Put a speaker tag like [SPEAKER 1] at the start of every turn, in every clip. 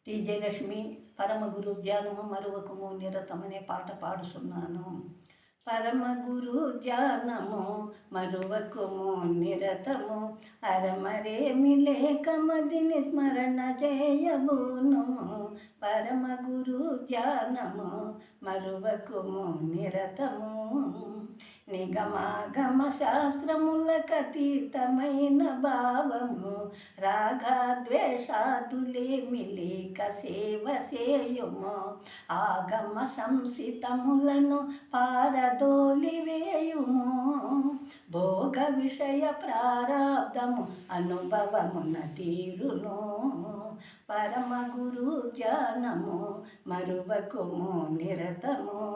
[SPEAKER 1] T Jayalakshmi పరమగురు ధ్యానము మరువకము నిరతమనే పాట పాడుతున్నాను. పరమగురు ధ్యానము మరువకము నిరతము అరమరేమి లేక మదిని స్మరణ చేయబూనుము. పరమగురు ధ్యానము మరువకము నిరతము నిగమాగమ శాస్త్రములకతీతమైన భావము రాగద్వేషాదులేమి లేక సేవ సేయుము. ఆగమ సంసితములను పారదోలివేయుము. భోగ విషయ ప్రారాబ్ధము అనుభవమున తీరును. పరమగురు ధ్యానము మరువకుము నిరతము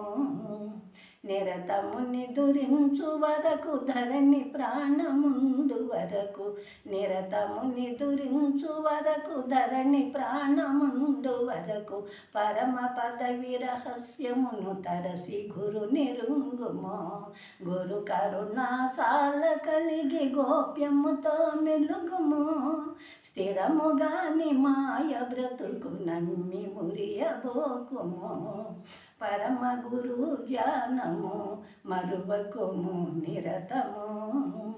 [SPEAKER 1] నిరతము నిదురించు వరకు ధరణి ప్రాణముండు వరకు నిరతము నిదురించు వరకు ధరణి ప్రాణముండు వరకు పరమ పదవి రహస్యమును తరసి గురు నిరుంగుము. గురు కరుణాసాల కలిగి గోప్యముతో మెలుగుము. స్థిరముగాని మాయ బ్రతుకు నమ్మి మురియబోకుము. పరమగురు ధ్యానము మరువకుము నిరతము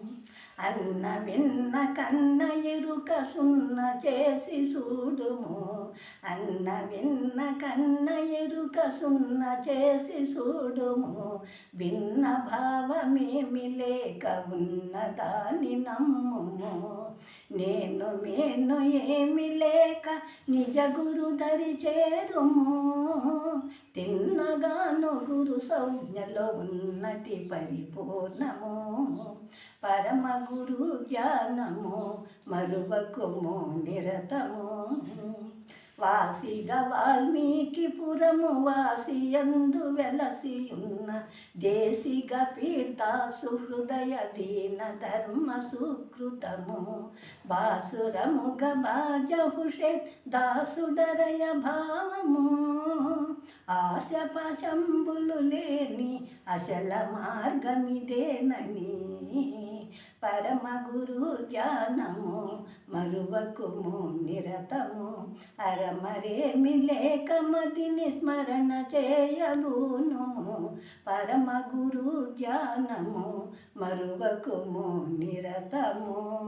[SPEAKER 1] అన్న విన్న కన్న ఎరుక సున్న చేసి చూడుము. అన్న విన్న కన్న ఎరుక సున్న చేసి చూడుము. భిన్న భావమేమి లేక ఉన్నదాని నమ్ముము. నేను మేను ఏమి లేక నిజ గురు దరి చేరుము. తిన్నగాను గురు సంజ్ఞలో ఉన్నతి పరిపూర్ణము. పరమగురు ధ్యానము మరువకుము నిరతము వాసిగా వాల్మీకి పురము వాసియందు వెలసి ఉన్న దేశిగ పీఠ సుహృదయ దీన ధర్మ సుకృతము. బాసురముగ బాజహుషే దాసుడరయ భావము. ఆశపశంబులు లేని అసల మార్గమిదేనని. పరమగురు ధ్యానము మరువకుము నిరతము అరమరేమి లేక మదిని స్మరణ చేయబూనుము. పరమగురు ధ్యానము మరువకుము నిరతము.